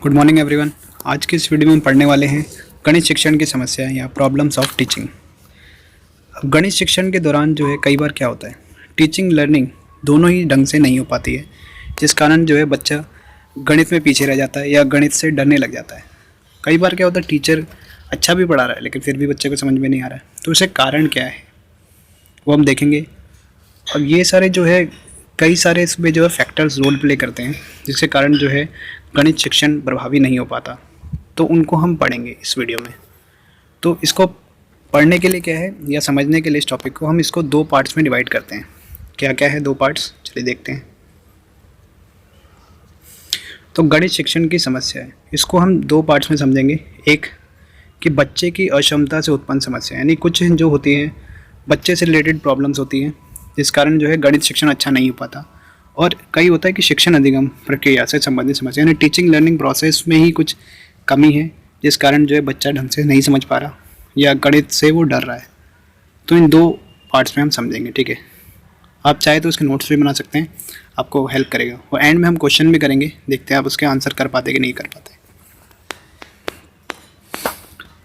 Good morning everyone. आज की इस वीडियो में हम पढ़ने वाले हैं गणित शिक्षण की समस्या या प्रॉब्लम्स ऑफ टीचिंग। अब गणित शिक्षण के दौरान जो है कई बार क्या होता है, टीचिंग लर्निंग दोनों ही ढंग से नहीं हो पाती है, जिस कारण जो है बच्चा गणित में पीछे रह जाता है या गणित से डरने लग जाता है। कई बार क्या होता है, टीचर अच्छा भी पढ़ा रहा है लेकिन फिर भी बच्चे को समझ में नहीं आ रहा है, तो इससे कारण क्या है वो हम देखेंगे। अब ये सारे जो है कई सारे इसमें जो है फैक्टर्स रोल प्ले करते हैं, जिसके कारण जो है गणित शिक्षण प्रभावी नहीं हो पाता, तो उनको हम पढ़ेंगे इस वीडियो में। तो इसको पढ़ने के लिए क्या है या समझने के लिए इस टॉपिक को हम इसको दो पार्ट्स में डिवाइड करते हैं। क्या क्या है दो पार्ट्स, चलिए देखते हैं। तो गणित शिक्षण की समस्या है, इसको हम दो पार्ट्स में समझेंगे। एक कि बच्चे की अक्षमता से उत्पन्न समस्या, यानी कुछ जो होती हैं बच्चे से रिलेटेड प्रॉब्लम्स होती हैं जिस कारण जो है गणित शिक्षण अच्छा नहीं हो पाता। और कई होता है कि शिक्षण अधिगम प्रक्रिया से संबंधित समस्या, यानी टीचिंग लर्निंग प्रोसेस में ही कुछ कमी है जिस कारण जो है बच्चा ढंग से नहीं समझ पा रहा या गणित से वो डर रहा है। तो इन दो पार्ट्स में हम समझेंगे, ठीक है। आप चाहे तो इसके नोट्स भी बना सकते हैं, आपको हेल्प करेगा। और एंड में हम क्वेश्चन भी करेंगे, देखते हैं आप उसके आंसर कर पाते कि नहीं कर पाते।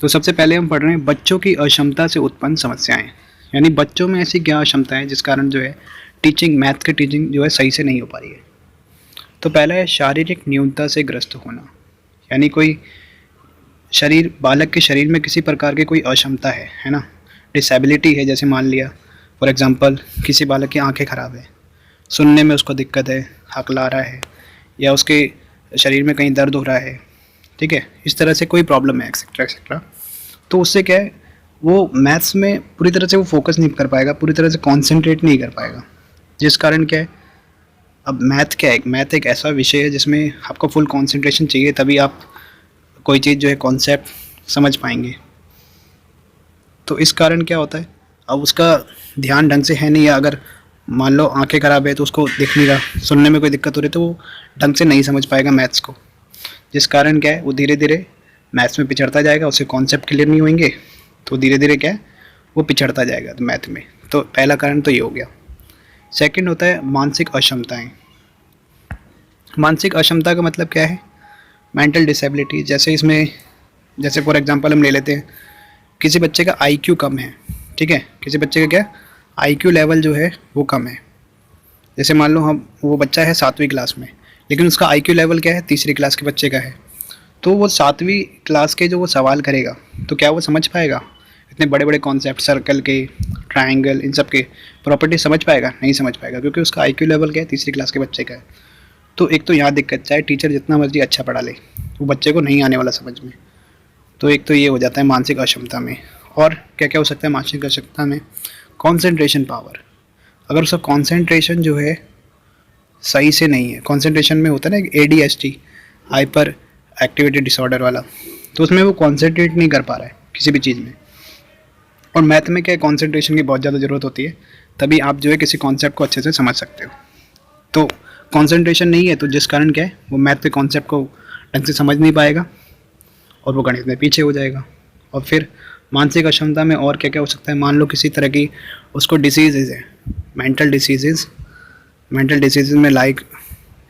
तो सबसे पहले हम पढ़ रहे हैं बच्चों की अक्षमता से उत्पन्न समस्याएं, यानी बच्चों में ऐसी क्या अक्षमता है जिस कारण जो है टीचिंग, मैथ की टीचिंग जो है सही से नहीं हो पा रही है। तो पहला है शारीरिक न्यूनता से ग्रस्त होना, यानी कोई शरीर, बालक के शरीर में किसी प्रकार की कोई अक्षमता है ना, डिसेबिलिटी है। जैसे मान लिया फॉर एग्जांपल किसी बालक की आंखें ख़राब है, सुनने में उसको दिक्कत है, हकला रहा है, या उसके शरीर में कहीं दर्द हो रहा है, ठीक है, इस तरह से कोई प्रॉब्लम है एक्सेट्रा एक्सेट्रा। तो उससे क्या है, वो मैथ्स में पूरी तरह से वो फोकस नहीं कर पाएगा, पूरी तरह से कॉन्सेंट्रेट नहीं कर पाएगा, जिस कारण क्या है, अब मैथ क्या है, मैथ एक ऐसा विषय है जिसमें आपको फुल कॉन्सेंट्रेशन चाहिए, तभी आप कोई चीज़ जो है कॉन्सेप्ट समझ पाएंगे। तो इस कारण क्या होता है, अब उसका ध्यान ढंग से है नहीं, या अगर मान लो आंखें ख़राब है तो उसको दिख नहीं रहा, सुनने में कोई दिक्कत हो रही है, तो वो ढंग से नहीं समझ पाएगा मैथ्स को, जिस कारण क्या है वो धीरे धीरे मैथ्स में पिछड़ता जाएगा, उससे कॉन्सेप्ट क्लियर नहीं होंगे, तो धीरे धीरे क्या है वो पिछड़ता जाएगा तो मैथ में। तो पहला कारण तो ये हो गया। सेकंड होता है मानसिक अक्षमताएं। मानसिक अक्षमता का मतलब क्या है, मेंटल डिसेबिलिटी। जैसे इसमें, जैसे फॉर एग्जांपल हम ले लेते हैं, किसी बच्चे का आईक्यू कम है, ठीक है, किसी बच्चे का क्या आईक्यू लेवल जो है वो कम है। जैसे मान लो हम, वो बच्चा है 7वीं क्लास में, लेकिन उसका आईक्यू लेवल क्या है 3री क्लास के बच्चे का है, तो वो 7वीं क्लास के जो वो सवाल करेगा तो क्या वो समझ पाएगा, इतने बड़े बड़े कॉन्सेप्ट, सर्कल के, ट्रायंगल, इन सब के प्रॉपर्टी समझ पाएगा? नहीं समझ पाएगा, क्योंकि उसका आईक्यू लेवल क्या है 3री क्लास के बच्चे का है। तो एक तो यहाँ दिक्कत, चाहे टीचर जितना मर्जी अच्छा पढ़ा ले, वो बच्चे को नहीं आने वाला समझ में। तो एक तो ये हो जाता है मानसिक अक्षमता में। और क्या क्या हो सकता है मानसिक अक्षमता में, कॉन्सेंट्रेशन पावर। अगर उसका कॉन्सेंट्रेशन जो है सही से नहीं है, कॉन्सेंट्रेशन में होता है ना ADHD, हाइपर एक्टिविटी डिसऑर्डर वाला, तो उसमें वो कॉन्सेंट्रेट नहीं कर पा रहा है किसी भी चीज़ में। और मैथ में क्या है, कॉन्सेंट्रेशन की बहुत ज़्यादा ज़रूरत होती है, तभी आप जो है किसी कॉन्सेप्ट को अच्छे से समझ सकते हो। तो कॉन्सेंट्रेशन नहीं है, तो जिस कारण क्या है वो मैथ के कॉन्सेप्ट को ढंग से समझ नहीं पाएगा और वो गणित में पीछे हो जाएगा। और फिर मानसिक अक्षमता में और क्या क्या हो सकता है, मान लो किसी तरह की उसको डिसीज़ है, मेंटल डिसीज़। मेंटल डिसीज़ में लाइक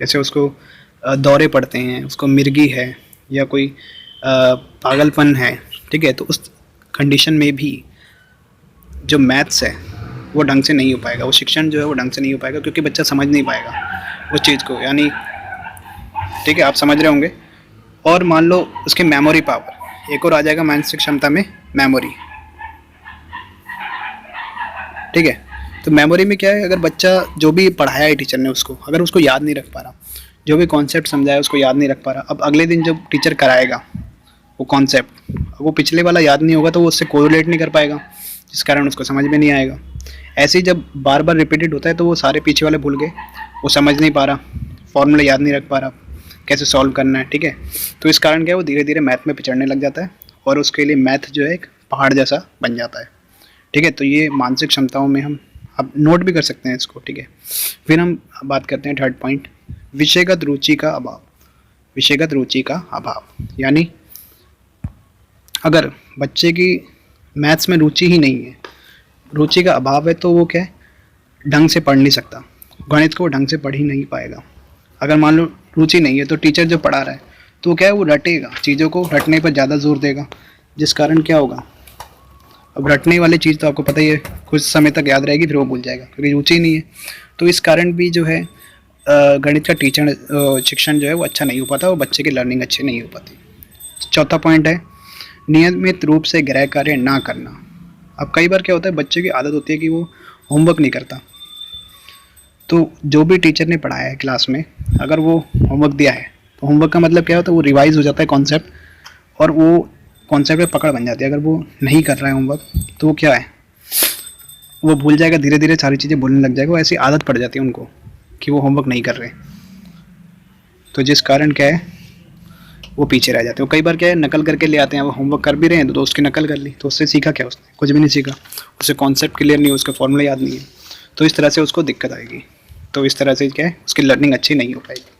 जैसे उसको दौरे पड़ते हैं, उसको मिर्गी है, या कोई पागलपन है, ठीक है, तो उस कंडीशन में भी जो मैथ्स है वो ढंग से नहीं हो पाएगा, वो शिक्षण जो है वो ढंग से नहीं हो पाएगा, क्योंकि बच्चा समझ नहीं पाएगा उस चीज़ को, यानी ठीक है आप समझ रहे होंगे। और मान लो उसकी मेमोरी पावर, एक और आ जाएगा मानसिक क्षमता में, मेमोरी, ठीक है। तो मेमोरी में क्या है, अगर बच्चा जो भी पढ़ाया है टीचर ने उसको, अगर उसको याद नहीं रख पा रहा, जो भी कॉन्सेप्ट समझाया उसको याद नहीं रख पा रहा, अब अगले दिन जब टीचर कराएगा वो कॉन्सेप्ट, वो पिछले वाला याद नहीं होगा तो वो उससे कोरिलेट नहीं कर पाएगा, जिस कारण उसको समझ में नहीं आएगा। ऐसे ही जब बार बार रिपीटेड होता है तो वो सारे पीछे वाले भूल गए, वो समझ नहीं पा रहा, फॉर्मूला याद नहीं रख पा रहा, कैसे सॉल्व करना है, ठीक है। तो इस कारण क्या है वो धीरे धीरे मैथ में पिछड़ने लग जाता है, और उसके लिए मैथ जो है एक पहाड़ जैसा बन जाता है, ठीक है। तो ये मानसिक क्षमताओं में हम अब नोट भी कर सकते हैं इसको, ठीक है। फिर हम बात करते हैं थर्ड पॉइंट, विषयगत रुचि का अभाव। विषयगत रुचि का अभाव, यानी अगर बच्चे की मैथ्स में रुचि ही नहीं है, रुचि का अभाव है, तो वो क्या है ढंग से पढ़ नहीं सकता, गणित को ढंग से पढ़ ही नहीं पाएगा। अगर मान लो रुचि नहीं है तो टीचर जो पढ़ा रहा है तो क्या है, वो रटेगा, चीज़ों को रटने पर ज़्यादा जोर देगा, जिस कारण क्या होगा, अब रटने वाली चीज़ तो आपको पता ही है, कुछ समय तक याद रहेगी फिर वो भूल जाएगा क्योंकि रुचि नहीं है। तो इस कारण भी जो है गणित का टीचर शिक्षण जो है वो अच्छा नहीं हो पाता और बच्चे की लर्निंग अच्छी नहीं हो पाती। चौथा पॉइंट है नियमित रूप से गृह कार्य ना करना। अब कई बार क्या होता है, बच्चे की आदत होती है कि वो होमवर्क नहीं करता, तो जो भी टीचर ने पढ़ाया है क्लास में, अगर वो होमवर्क दिया है तो होमवर्क का मतलब क्या होता है, वो रिवाइज हो जाता है कॉन्सेप्ट और वो कॉन्सेप्ट में पकड़ बन जाती है। अगर वो नहीं कर रहा है होमवर्क तो वो क्या है, वो भूल जाएगा, धीरे धीरे सारी चीज़ें भूलने लग जाएगा, वो ऐसी आदत पड़ जाती है उनको कि वो होमवर्क नहीं कर रहे, तो जिस कारण क्या है वो पीछे रह जाते हैं। कई बार क्या है, नकल करके ले आते हैं, वो होमवर्क कर भी रहे हैं तो दोस्त की नकल कर ली, तो उससे सीखा क्या, उसने कुछ भी नहीं सीखा, उसे कॉन्सेप्ट क्लियर नहीं है, उसका फॉर्मूला याद नहीं है, तो इस तरह से उसको दिक्कत आएगी। तो इस तरह से क्या है, उसकी लर्निंग अच्छी नहीं हो पाएगी।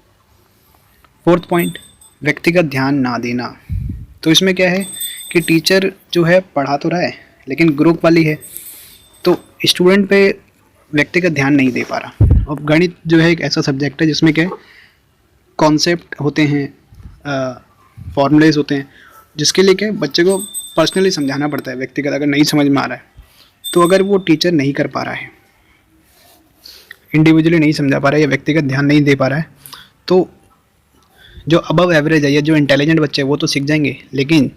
फोर्थ पॉइंट, व्यक्तिगत ध्यान ना देना। तो इसमें क्या है कि टीचर जो है पढ़ा तो रहा है लेकिन ग्रुप वाली है, तो स्टूडेंट पे व्यक्तिगत ध्यान नहीं दे पा रहा। और गणित जो है एक ऐसा सब्जेक्ट है जिसमें क्या कॉन्सेप्ट होते हैं, फॉर्मूलेज होते हैं, जिसके लिए क्या बच्चे को पर्सनली समझाना पड़ता है। व्यक्तिगत अगर नहीं समझ में आ रहा है तो अगर वो टीचर नहीं कर पा रहा है, इंडिविजुअली नहीं समझा पा रहा है या व्यक्तिगत ध्यान नहीं दे पा रहा है, तो जो अबव एवरेज है या जो इंटेलिजेंट बच्चे हैं वो तो सीख जाएंगे, लेकिन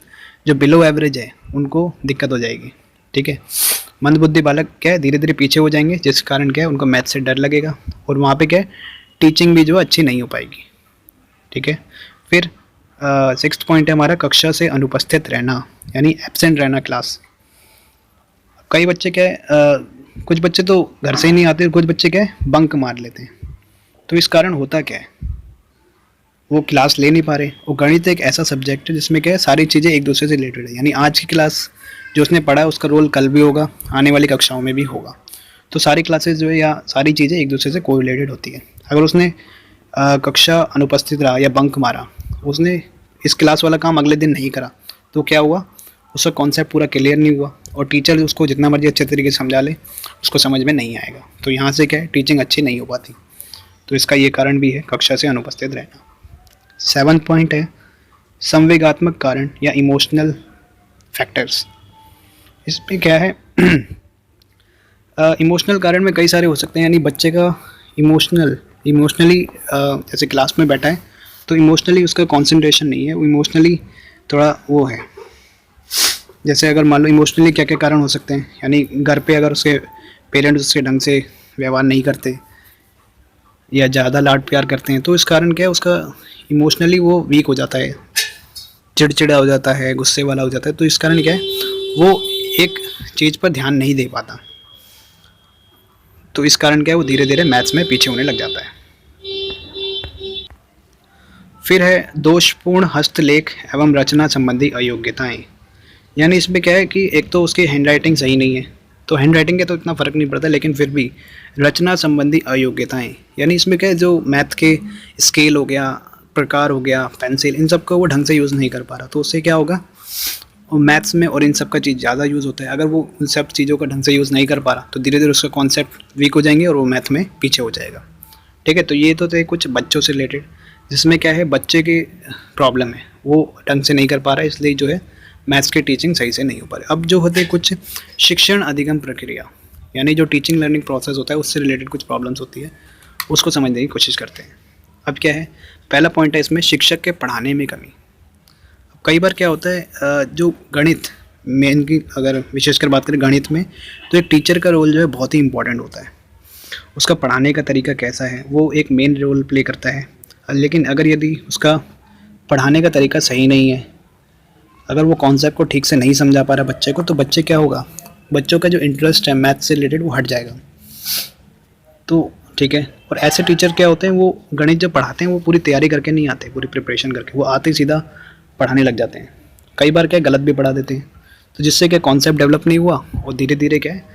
जो बिलो एवरेज है उनको दिक्कत हो जाएगी। ठीक है, मंदबुद्धि बालक क्या है, धीरे धीरे पीछे हो जाएंगे, जिस कारण क्या है उनको मैथ से डर लगेगा और वहाँ पे क्या है टीचिंग भी जो अच्छी नहीं हो पाएगी। ठीक है, फिर सिक्स्थ पॉइंट है हमारा कक्षा से अनुपस्थित रहना, यानी एब्सेंट रहना क्लास। कई बच्चे क्या है, कुछ बच्चे तो घर से ही नहीं आते, कुछ बच्चे क्या है बंक मार लेते हैं, तो इस कारण होता क्या है, वो क्लास ले नहीं पा रहे। वो गणित एक ऐसा सब्जेक्ट है जिसमें क्या है सारी चीज़ें एक दूसरे से रिलेटेड है, यानी आज की क्लास जो उसने पढ़ा है उसका रोल कल भी होगा, आने वाली कक्षाओं में भी होगा। तो सारी क्लासेस जो है या सारी चीज़ें एक दूसरे से कोरिलेटेड होती है। अगर उसने कक्षा अनुपस्थित रहा या बंक मारा, उसने इस क्लास वाला काम अगले दिन नहीं करा, तो क्या हुआ, उसका कॉन्सेप्ट पूरा क्लियर नहीं हुआ और टीचर उसको जितना मर्जी अच्छे तरीके से समझा ले उसको समझ में नहीं आएगा, तो यहाँ से क्या है टीचिंग अच्छी नहीं हो पाती। तो इसका ये कारण भी है कक्षा से अनुपस्थित रहना। 7th पॉइंट है संवेगात्मक कारण या इमोशनल फैक्टर्स। इसमें क्या है इमोशनल कारण में कई सारे हो सकते हैं, यानी बच्चे का इमोशनली जैसे क्लास में बैठा है तो इमोशनली उसका कंसंट्रेशन नहीं है, वो इमोशनली थोड़ा वो है। जैसे अगर मान लो इमोशनली क्या क्या कारण हो सकते हैं, यानी घर पे अगर उसके पेरेंट्स उसके ढंग से व्यवहार नहीं करते या ज़्यादा लाड प्यार करते हैं, तो इस कारण क्या है उसका इमोशनली वो वीक हो जाता है, चिड़चिड़ा हो जाता है, गुस्से वाला हो जाता है, तो इस कारण क्या है वो एक चीज़ पर ध्यान नहीं दे पाता, तो इस कारण क्या है वो धीरे धीरे मैथ्स में पीछे होने लग जाता है। फिर है दोषपूर्ण हस्तलेख एवं रचना संबंधी अयोग्यताएं, यानी इसमें क्या है कि एक तो उसकी हैंडराइटिंग सही नहीं है, तो हैंडराइटिंग के तो इतना फ़र्क नहीं पड़ता, लेकिन फिर भी रचना संबंधी अयोग्यताएं, यानी इसमें क्या है जो मैथ के स्केल हो गया, प्रकार हो गया, पेंसिल, इन सब को वो ढंग से यूज़ नहीं कर पा रहा, तो उससे क्या होगा और मैथ्स में और इन सब का चीज़ ज़्यादा यूज़ होता है। अगर वो उन सब चीज़ों का ढंग से यूज़ नहीं कर पा रहा तो धीरे धीरे उसका कॉन्सेप्ट वीक हो जाएंगे और वो मैथ में पीछे हो जाएगा। ठीक है, तो ये तो थे कुछ बच्चों से रिलेटेड, जिसमें क्या है बच्चे की प्रॉब्लम है, वो ढंग से नहीं कर पा रहा है, इसलिए जो है मैथ्स की टीचिंग सही से नहीं हो पा रही। अब जो होते हैं कुछ शिक्षण अधिगम प्रक्रिया, यानी जो टीचिंग लर्निंग प्रोसेस होता है उससे रिलेटेड कुछ प्रॉब्लम्स होती है, उसको समझने की कोशिश करते हैं। अब क्या है, पहला पॉइंट है इसमें शिक्षक के पढ़ाने में कमी। अब कई बार क्या होता है जो गणित मेन की अगर विशेषकर बात करें गणित में, तो एक टीचर का रोल जो है बहुत ही इंपॉर्टेंट होता है, उसका पढ़ाने का तरीका कैसा है वो एक मेन रोल प्ले करता है। लेकिन अगर यदि उसका पढ़ाने का तरीका सही नहीं है, अगर वो कॉन्सेप्ट को ठीक से नहीं समझा पा रहा बच्चे को, तो बच्चे क्या होगा, बच्चों का जो इंटरेस्ट है मैथ से रिलेटेड वो हट जाएगा। तो ठीक है, और ऐसे टीचर क्या होते हैं वो गणित जो पढ़ाते हैं वो पूरी तैयारी करके नहीं आते, पूरी प्रिपरेशन करके, वो आते ही सीधा पढ़ाने लग जाते हैं, कई बार क्या गलत भी पढ़ा देते हैं, तो जिससे क्या कॉन्सेप्ट डेवलप नहीं हुआ और धीरे धीरे क्या है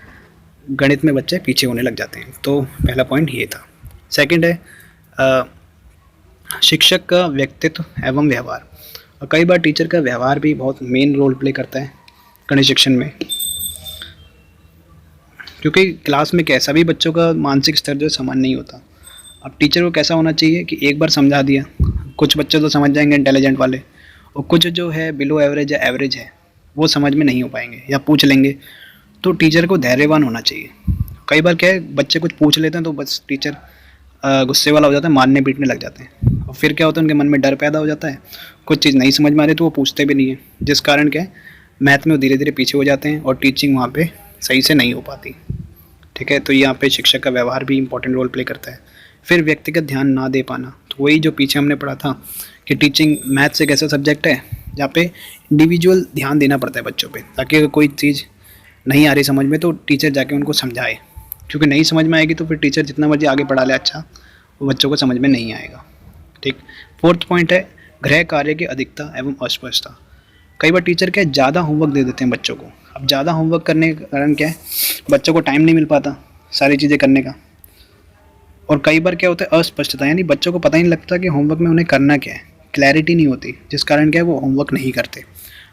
गणित में बच्चे पीछे होने लग जाते हैं। तो पहला पॉइंट ये था। सेकंड है शिक्षक का व्यक्तित्व एवं व्यवहार, और कई बार टीचर का व्यवहार भी बहुत मेन रोल प्ले करता है गणित शिक्षण में, क्योंकि क्लास में कैसा भी बच्चों का मानसिक स्तर जो समान नहीं होता। अब टीचर को कैसा होना चाहिए कि एक बार समझा दिया, कुछ बच्चे तो समझ जाएंगे इंटेलिजेंट वाले, और कुछ जो है बिलो एवरेज या एवरेज है वो समझ में नहीं हो पाएंगे या पूछ लेंगे। तो टीचर को धैर्यवान होना चाहिए। कई बार क्या है, बच्चे कुछ पूछ लेते हैं तो बस टीचर गुस्से वाला हो जाता है, मारने पीटने लग जाते हैं, और फिर क्या होता है उनके मन में डर पैदा हो जाता है, कुछ चीज़ नहीं समझ में आ रही तो वो पूछते भी नहीं है, जिस कारण क्या है मैथ में वो धीरे धीरे पीछे हो जाते हैं और टीचिंग वहाँ पे सही से नहीं हो पाती। ठीक है, तो यहाँ पे शिक्षक का व्यवहार भी इंपॉर्टेंट रोल प्ले करता है। फिर व्यक्तिगत ध्यान ना दे पाना, तो वही जो पीछे हमने पढ़ा था कि टीचिंग मैथ्स एक ऐसा सब्जेक्ट है जहाँ पे इंडिविजुअल ध्यान देना पड़ता है बच्चों पे, ताकि अगर कोई चीज़ नहीं आ रही समझ में तो टीचर जाके उनको समझाए, क्योंकि नहीं समझ में आएगी तो फिर टीचर जितना मर्जी आगे पढ़ा ले अच्छा, वो बच्चों को समझ में नहीं आएगा। ठीक। फोर्थ पॉइंट है गृह कार्य की अधिकता एवं अस्पष्टता। कई बार टीचर क्या है ज़्यादा होमवर्क दे देते हैं बच्चों को। अब ज़्यादा होमवर्क करने के कारण क्या है बच्चों को टाइम नहीं मिल पाता सारी चीज़ें करने का, और कई बार क्या होता है अस्पष्टता, यानी बच्चों को पता ही नहीं लगता कि होमवर्क में उन्हें करना क्या है, क्लैरिटी नहीं होती, जिस कारण क्या है वो होमवर्क नहीं करते।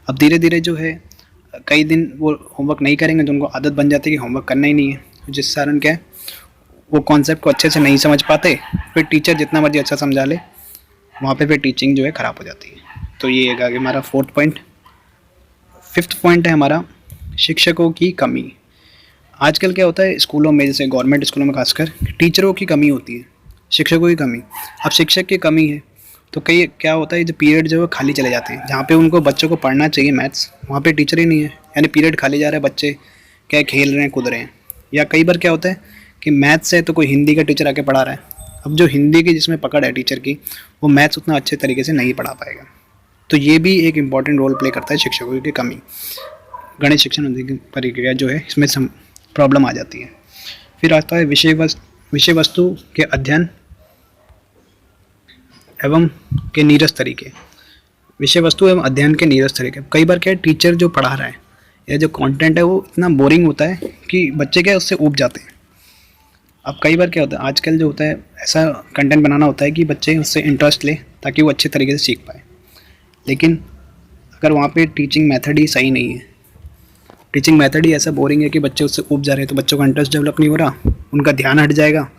अब धीरे धीरे जो है कई दिन वो होमवर्क नहीं करेंगे तो उनको आदत बन जाती है कि होमवर्क करना ही नहीं है, जिस कारण क्या है वो कॉन्सेप्ट को अच्छे से नहीं समझ पाते, फिर टीचर जितना मर्जी अच्छा समझा ले वहाँ पे फिर टीचिंग जो है ख़राब हो जाती है। तो ये एक आगे हमारा फोर्थ पॉइंट। फिफ्थ पॉइंट है हमारा शिक्षकों की कमी। आजकल क्या होता है स्कूलों में, जैसे गवर्नमेंट स्कूलों में खासकर टीचरों की कमी होती है, शिक्षकों की कमी। अब शिक्षक की कमी है तो कई क्या होता है जो पीरियड जो है खाली चले जाते हैं, जहाँ पे उनको बच्चों को पढ़ना चाहिए मैथ्स, वहाँ पे टीचर ही नहीं है, यानी पीरियड खाली जा रहा है, बच्चे क्या खेल रहे हैं कूद रहे हैं। या कई बार क्या होता है कि मैथ्स है तो कोई हिंदी का टीचर आके पढ़ा रहा है, अब जो हिंदी की जिसमें पकड़ है टीचर की वो मैथ्स उतना अच्छे तरीके से नहीं पढ़ा पाएगा। तो ये भी एक इम्पॉर्टेंट रोल प्ले करता है शिक्षकों की कमी। गणित शिक्षण प्रक्रिया जो है इसमें प्रॉब्लम आ जाती है। फिर आता है विषय वस्तु के अध्ययन एवं के नीरस तरीके। विषय वस्तु एवं अध्ययन के नीरस तरीके। कई बार क्या है टीचर जो पढ़ा रहा है या जो कंटेंट है वो इतना बोरिंग होता है कि बच्चे क्या है उससे ऊब जाते हैं। अब कई बार क्या होता है आजकल जो होता है ऐसा कंटेंट बनाना होता है कि बच्चे उससे इंटरेस्ट ले ताकि वो अच्छे तरीके से सीख पाए, लेकिन अगर वहाँ पे टीचिंग मेथड ही सही नहीं है, टीचिंग मेथड ही ऐसा बोरिंग है कि बच्चे उससे ऊब जा रहे हैं, तो बच्चों का इंटरेस्ट डेवलप नहीं हो रहा, उनका ध्यान हट जाएगा,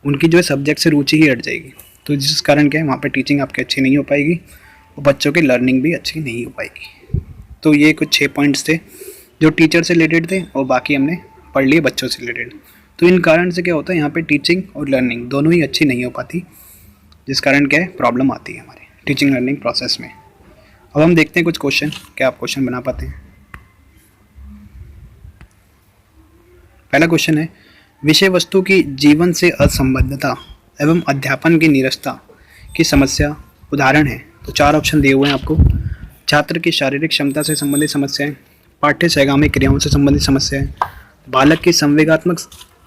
उनकी जो है सब्जेक्ट से रुचि ही हट जाएगी। तो जिस कारण क्या है वहाँ पे टीचिंग आपकी अच्छी नहीं हो पाएगी और बच्चों की लर्निंग भी अच्छी नहीं हो पाएगी। तो ये कुछ 6 पॉइंट्स थे जो टीचर से रिलेटेड थे और बाकी हमने पढ़ लिए बच्चों से रिलेटेड। तो इन कारण से क्या होता है यहाँ पे टीचिंग और लर्निंग दोनों ही अच्छी नहीं हो पाती, जिस कारण क्या है प्रॉब्लम आती है हमारे टीचिंग लर्निंग प्रोसेस में। अब हम देखते हैं कुछ क्वेश्चन, क्या आप क्वेश्चन बना पाते हैं। पहला क्वेश्चन है विषय वस्तु की जीवन से असंबद्धता एवं अध्यापन की नीरसता की समस्या उदाहरण है। तो 4 ऑप्शन दिए हुए हैं आपको। छात्र की शारीरिक क्षमता से संबंधित समस्याएं, पाठ्य सहगामी क्रियाओं से संबंधित समस्याएं, बालक की संवेगात्मक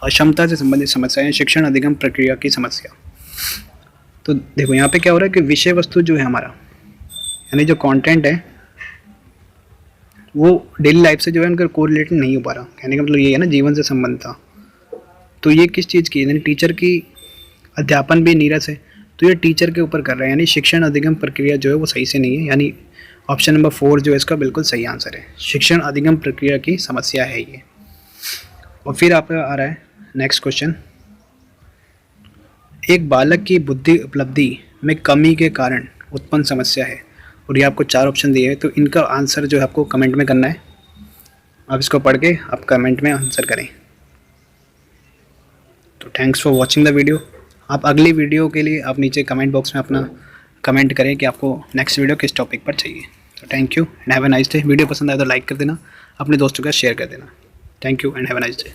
अक्षमता से संबंधित समस्याएं, शिक्षण अधिगम प्रक्रिया की समस्या। तो देखो यहाँ पे क्या हो रहा है कि विषय वस्तु जो है हमारा यानी जो कंटेंट है वो डेली लाइफ से जो है उनका कोरिलेटेड नहीं हो पा रहा। कहने का मतलब ये है ना जीवन से संबंध था। तो ये किस चीज़ की, यानी टीचर की अध्यापन भी नीरस है, तो ये टीचर के ऊपर कर रहे हैं, यानी शिक्षण अधिगम प्रक्रिया जो है वो सही से नहीं है। यानी ऑप्शन नंबर 4 जो है इसका बिल्कुल सही आंसर है, शिक्षण अधिगम प्रक्रिया की समस्या है ये। और फिर आप आ रहा है नेक्स्ट क्वेश्चन, एक बालक की बुद्धि उपलब्धि में कमी के कारण उत्पन्न समस्या है, और ये आपको 4 ऑप्शन दिए हैं। तो इनका आंसर जो है आपको कमेंट में करना है। आप इसको पढ़ के आप कमेंट में आंसर करें। तो thanks for watching the video. आप अगली वीडियो के लिए आप नीचे कमेंट बॉक्स में अपना कमेंट करें कि आपको नेक्स्ट वीडियो किस टॉपिक पर चाहिए। तो thank you and have a nice day. Video पसंद आए तो लाइक कर देना, अपने दोस्तों के साथ शेयर कर देना। Thank you and have a nice day.